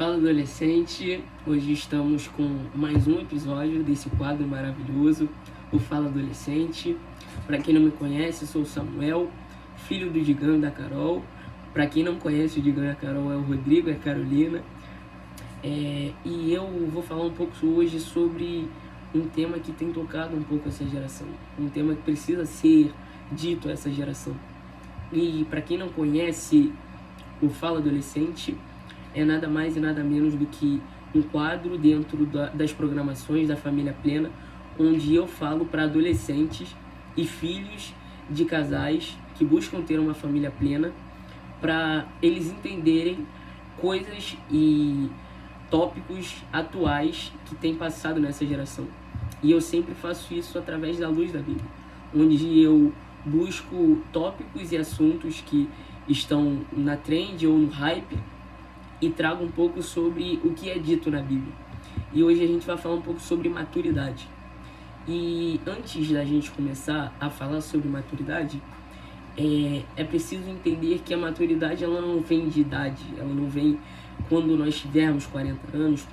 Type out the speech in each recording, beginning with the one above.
Fala adolescente, hoje estamos com mais um episódio desse quadro maravilhoso, o Fala Adolescente. Para quem não me conhece, sou o Samuel, filho do Digão e da Carol. Para quem não conhece o Digão e a Carol, é o Rodrigo e a Carolina. E eu vou falar um pouco hoje sobre um tema que tem tocado um pouco essa geração, um tema que precisa ser dito a essa geração. E para quem não conhece o Fala Adolescente, é nada mais e nada menos do que um quadro dentro das programações da Família Plena, onde eu falo para adolescentes e filhos de casais que buscam ter uma família plena, para eles entenderem coisas e tópicos atuais que têm passado nessa geração. E eu sempre faço isso através da luz da Bíblia, onde eu busco tópicos e assuntos que estão na trend ou no hype e trago um pouco sobre o que é dito na Bíblia. E hoje a gente vai falar um pouco sobre maturidade. E antes da gente começar a falar sobre maturidade, é preciso entender que a maturidade ela não vem de idade, ela não vem quando nós tivermos 40 anos,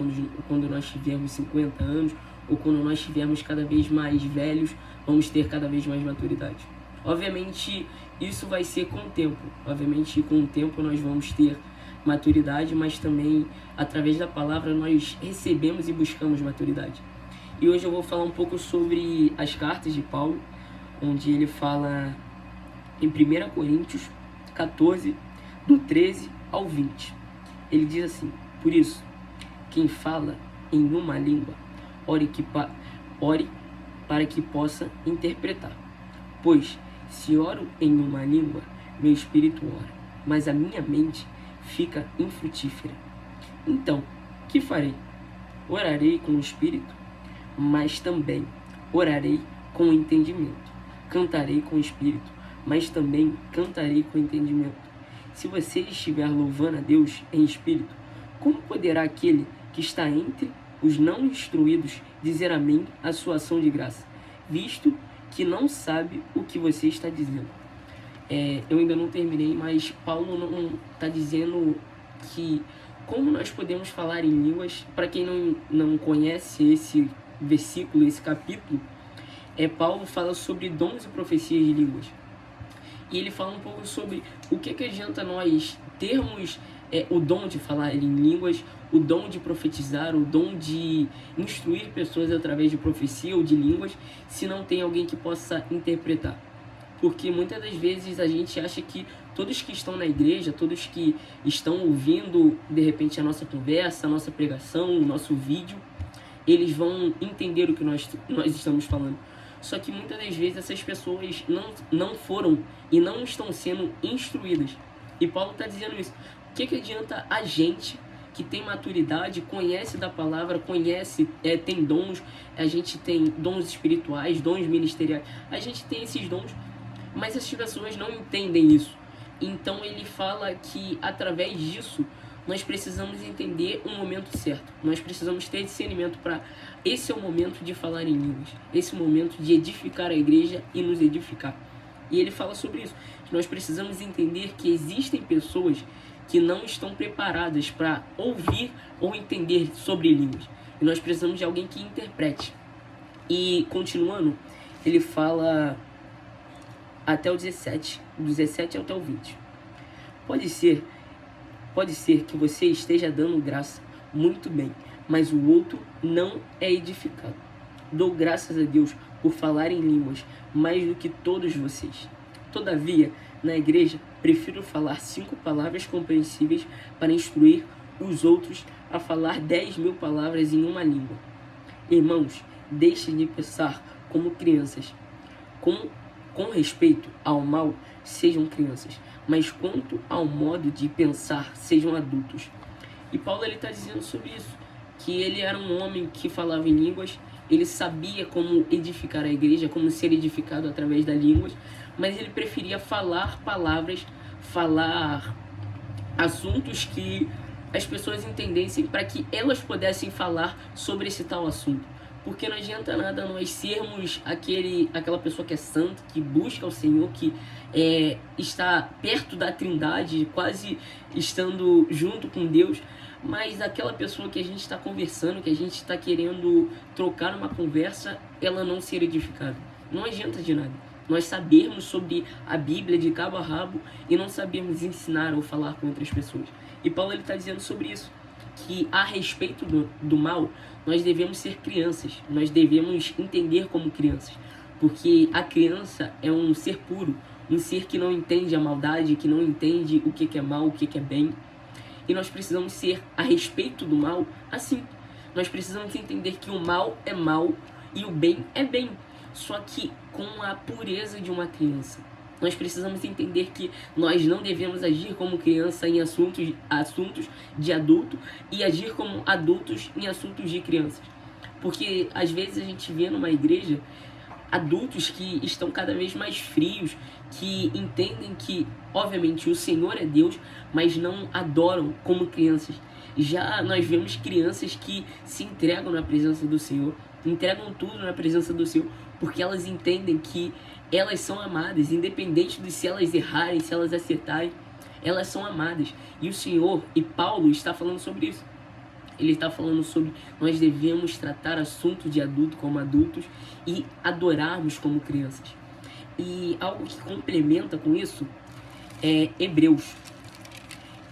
quando nós tivermos 50 anos, ou quando nós tivermos cada vez mais velhos, vamos ter cada vez mais maturidade. Obviamente, isso vai ser com o tempo. Obviamente, com o tempo nós vamos ter maturidade, mas também, através da palavra, nós recebemos e buscamos maturidade. E hoje eu vou falar um pouco sobre as cartas de Paulo, onde ele fala em 1 Coríntios 14, do 13 ao 20. Ele diz assim: por isso, quem fala em uma língua, ore para que possa interpretar. Pois, se oro em uma língua, meu espírito ora, mas a minha mente fica infrutífera. Então, que farei? Orarei com o espírito, mas também orarei com o entendimento. Cantarei com o espírito, mas também cantarei com o entendimento. Se você estiver louvando a Deus em espírito, como poderá aquele que está entre os não instruídos dizer amém à sua ação de graça, visto que não sabe o que você está dizendo? Eu ainda não terminei, mas Paulo não está dizendo que como nós podemos falar em línguas. Para quem não conhece esse versículo, esse capítulo, Paulo fala sobre dons e profecias de línguas. E ele fala um pouco sobre o que adianta nós termos o dom de falar em línguas, o dom de profetizar, o dom de instruir pessoas através de profecia ou de línguas, se não tem alguém que possa interpretar. Porque muitas das vezes a gente acha que todos que estão na igreja, todos que estão ouvindo de repente a nossa conversa, a nossa pregação, o nosso vídeo, eles vão entender o que nós estamos falando. Só que muitas das vezes essas pessoas não foram e não estão sendo instruídas. E Paulo está dizendo isso. O que adianta a gente que tem maturidade, conhece da palavra, tem dons, a gente tem dons espirituais, dons ministeriais, a gente tem esses dons, mas as pessoas não entendem isso. Então ele fala que através disso nós precisamos entender o momento certo. Nós precisamos ter discernimento para esse é o momento de falar em línguas, esse é o momento de edificar a igreja e nos edificar. E ele fala sobre isso, que nós precisamos entender que existem pessoas que não estão preparadas para ouvir ou entender sobre línguas. E nós precisamos de alguém que interprete. E continuando, ele fala até o 17, do 17 até o 20. Pode ser que você esteja dando graça muito bem, mas o outro não é edificado. Dou graças a Deus por falar em línguas mais do que todos vocês. Todavia, na igreja, prefiro falar 5 palavras compreensíveis para instruir os outros a falar 10.000 palavras em uma língua. Irmãos, deixem de pensar como crianças. Com respeito ao mal, sejam crianças, mas quanto ao modo de pensar, sejam adultos. E Paulo está dizendo sobre isso, que ele era um homem que falava em línguas, ele sabia como edificar a igreja, como ser edificado através das línguas, mas ele preferia falar palavras, falar assuntos que as pessoas entendessem para que elas pudessem falar sobre esse tal assunto. Porque não adianta nada nós sermos aquela pessoa que é santa, que busca o Senhor, que está perto da Trindade, quase estando junto com Deus, mas aquela pessoa que a gente está conversando, que a gente está querendo trocar uma conversa, ela não ser edificada. Não adianta de nada nós sabermos sobre a Bíblia de cabo a rabo e não sabermos ensinar ou falar com outras pessoas. E Paulo está dizendo sobre isso, que a respeito do mal, nós devemos ser crianças, nós devemos entender como crianças, porque a criança é um ser puro, um ser que não entende a maldade, que não entende o que é mal, o que é bem, e nós precisamos ser, a respeito do mal, assim. Nós precisamos entender que o mal é mal e o bem é bem, só que com a pureza de uma criança. Nós precisamos entender que nós não devemos agir como criança em assuntos de adulto e agir como adultos em assuntos de crianças. Porque às vezes a gente vê numa igreja adultos que estão cada vez mais frios, que entendem que, obviamente, o Senhor é Deus, mas não adoram como crianças. Já nós vemos crianças que se entregam na presença do Senhor, entregam tudo na presença do Senhor, porque elas entendem que elas são amadas, independente de se elas errarem, se elas acertarem, elas são amadas. E o Senhor, e Paulo está falando sobre isso. Ele está falando sobre nós devemos tratar assuntos de adulto como adultos e adorarmos como crianças. E algo que complementa com isso é Hebreus.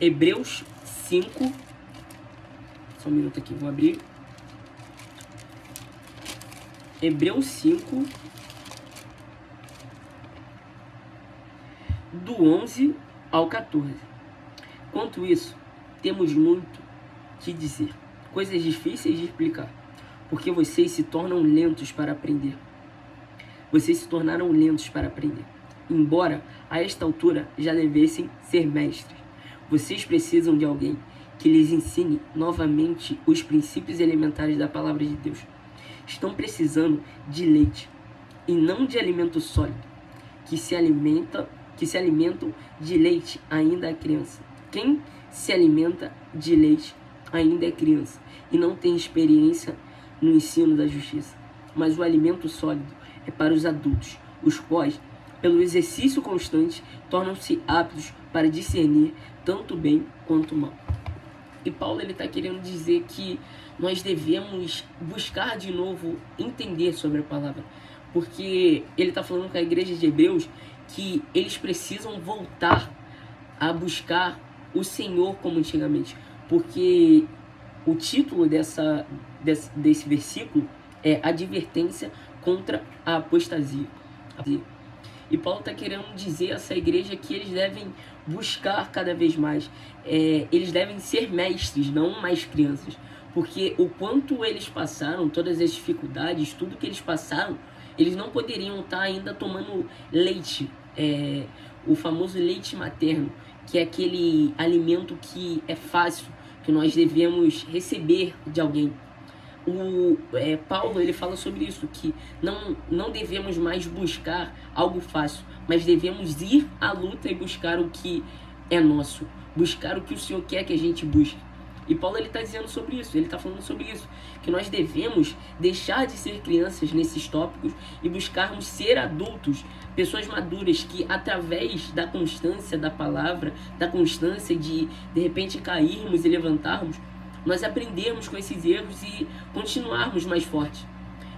Hebreus 5. Só um minuto aqui, vou abrir. Hebreus 5, do 11 ao 14. Quanto isso, temos muito que dizer, coisas difíceis de explicar, porque vocês se tornam lentos para aprender. Vocês se tornaram lentos para aprender, embora a esta altura já devessem ser mestres. Vocês precisam de alguém que lhes ensine novamente os princípios elementares da palavra de Deus. Estão precisando de leite e não de alimento sólido, que se alimentam de leite ainda é criança. Quem se alimenta de leite ainda é criança e não tem experiência no ensino da justiça. Mas o alimento sólido é para os adultos, os quais, pelo exercício constante, tornam-se aptos para discernir tanto o bem quanto o mal. E Paulo está querendo dizer que nós devemos buscar de novo entender sobre a palavra, porque ele está falando com a igreja de Hebreus que eles precisam voltar a buscar o Senhor como antigamente, porque o título desse versículo é advertência contra a apostasia. E Paulo está querendo dizer a essa igreja que eles devem buscar cada vez mais, eles devem ser mestres, não mais crianças, porque o quanto eles passaram, todas as dificuldades, tudo que eles passaram, eles não poderiam estar ainda tomando leite, o famoso leite materno, que é aquele alimento que é fácil, que nós devemos receber de alguém. Paulo ele fala sobre isso, que não devemos mais buscar algo fácil, mas devemos ir à luta e buscar o que é nosso, buscar o que o Senhor quer que a gente busque. E Paulo está dizendo sobre isso, ele está falando sobre isso, que nós devemos deixar de ser crianças nesses tópicos e buscarmos ser adultos, pessoas maduras que, através da constância da palavra, da constância de repente cairmos e levantarmos, nós aprendermos com esses erros e continuarmos mais fortes.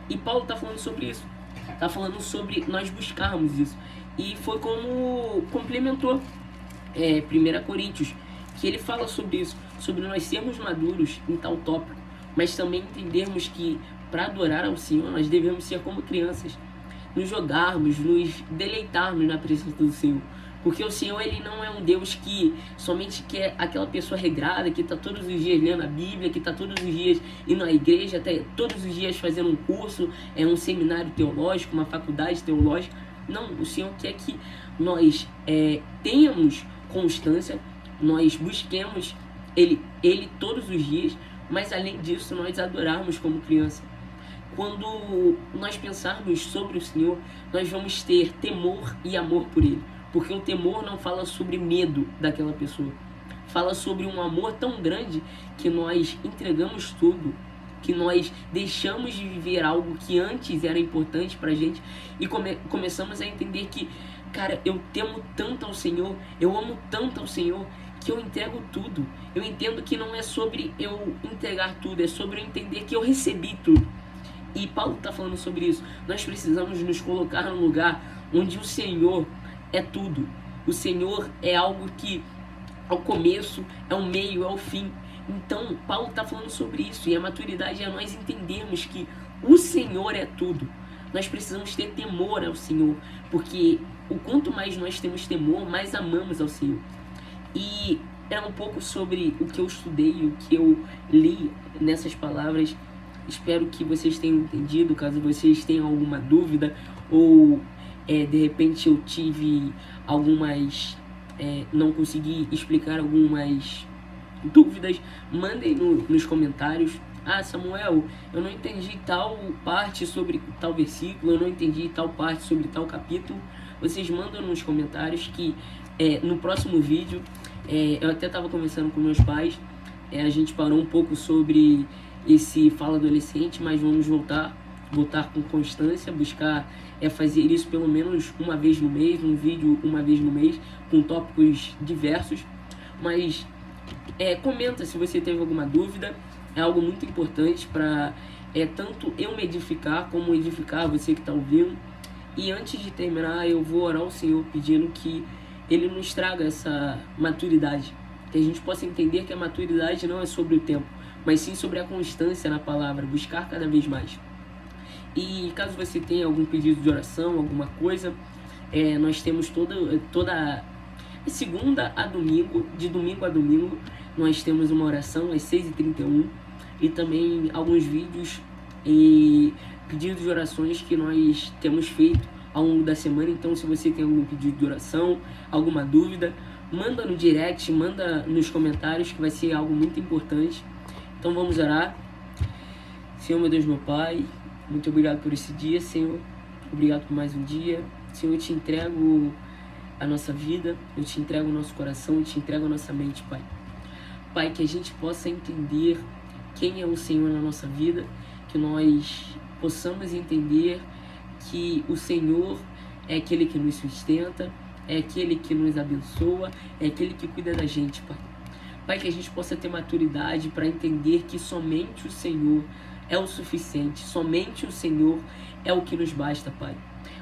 E Paulo está falando sobre isso, está falando sobre nós buscarmos isso. E foi como complementou 1 Coríntios, que ele fala sobre isso, sobre nós sermos maduros em tal tópico, mas também entendermos que para adorar ao Senhor nós devemos ser como crianças, nos jogarmos, nos deleitarmos na presença do Senhor. Porque o Senhor, ele não é um Deus que somente quer aquela pessoa regrada, que está todos os dias lendo a Bíblia, que está todos os dias indo à igreja, até todos os dias fazendo um curso, um seminário teológico, uma faculdade teológica. Não, o Senhor quer que nós tenhamos constância, nós busquemos Ele todos os dias, mas além disso nós adorarmos como criança. Quando nós pensarmos sobre o Senhor, nós vamos ter temor e amor por Ele. Porque o temor não fala sobre medo daquela pessoa. Fala sobre um amor tão grande que nós entregamos tudo que nós deixamos de viver algo que antes era importante pra gente e começamos a entender que, cara, eu temo tanto ao Senhor, eu amo tanto ao Senhor, que eu entrego tudo. Eu entendo que não é sobre eu entregar tudo, é sobre eu entender que eu recebi tudo. E Paulo está falando sobre isso. Nós precisamos nos colocar num lugar onde o Senhor é tudo. O Senhor é algo que é o começo, é o meio, é o fim. Então, Paulo está falando sobre isso. E a maturidade é nós entendermos que o Senhor é tudo. Nós precisamos ter temor ao Senhor. Porque o quanto mais nós temos temor, mais amamos ao Senhor. E é um pouco sobre o que eu estudei, o que eu li nessas palavras. Espero que vocês tenham entendido. Caso vocês tenham alguma dúvida ou de repente eu tive algumas... não consegui explicar algumas dúvidas, mandem nos comentários. Ah, Samuel, eu não entendi tal parte sobre tal versículo, eu não entendi tal parte sobre tal capítulo. Vocês mandam nos comentários que no próximo vídeo, eu até estava conversando com meus pais, a gente parou um pouco sobre esse Fala Adolescente, mas vamos voltar com constância, buscar fazer isso pelo menos uma vez no mês, um vídeo uma vez no mês, com tópicos diversos. Mas comenta se você teve alguma dúvida, é algo muito importante para tanto eu me edificar, como edificar você que está ouvindo. E antes de terminar, eu vou orar ao Senhor pedindo que Ele nos traga essa maturidade, que a gente possa entender que a maturidade não é sobre o tempo, mas sim sobre a constância na palavra, buscar cada vez mais. E caso você tenha algum pedido de oração, alguma coisa, nós temos toda segunda a domingo, de domingo a domingo, nós temos uma oração às 6h31 e também alguns vídeos e pedidos de orações que nós temos feito ao longo da semana. Então, se você tem algum pedido de oração, alguma dúvida, manda no direct, manda nos comentários, que vai ser algo muito importante. Então vamos orar. Senhor, meu Deus, meu Pai, muito obrigado por esse dia, Senhor. Obrigado por mais um dia. Senhor, eu te entrego a nossa vida, eu te entrego o nosso coração, eu te entrego a nossa mente, Pai. Pai, que a gente possa entender quem é o Senhor na nossa vida, que nós possamos entender que o Senhor é aquele que nos sustenta, é aquele que nos abençoa, é aquele que cuida da gente, Pai. Pai, que a gente possa ter maturidade para entender que somente o Senhor é o suficiente, somente o Senhor é o que nos basta, Pai.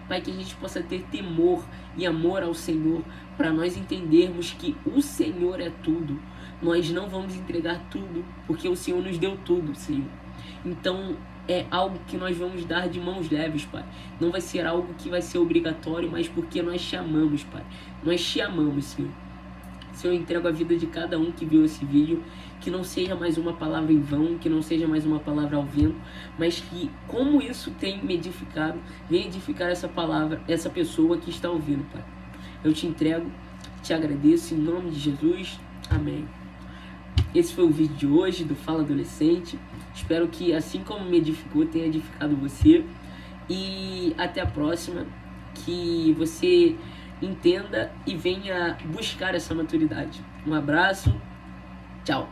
Pai, que a gente possa ter temor e amor ao Senhor, para nós entendermos que o Senhor é tudo. Nós não vamos entregar tudo, porque o Senhor nos deu tudo, Senhor. Então, é algo que nós vamos dar de mãos leves, Pai. Não vai ser algo que vai ser obrigatório, mas porque nós te amamos, Pai. Nós te amamos, Senhor. Senhor, eu entrego a vida de cada um que viu esse vídeo, que não seja mais uma palavra em vão, que não seja mais uma palavra ao vento, mas que, como isso tem me edificado, venha edificar essa palavra, essa pessoa que está ouvindo, Pai. Eu te entrego, te agradeço, em nome de Jesus. Amém. Esse foi o vídeo de hoje do Fala Adolescente. Espero que, assim como me edificou, tenha edificado você. E até a próxima. Que você entenda e venha buscar essa maturidade. Um abraço. Tchau.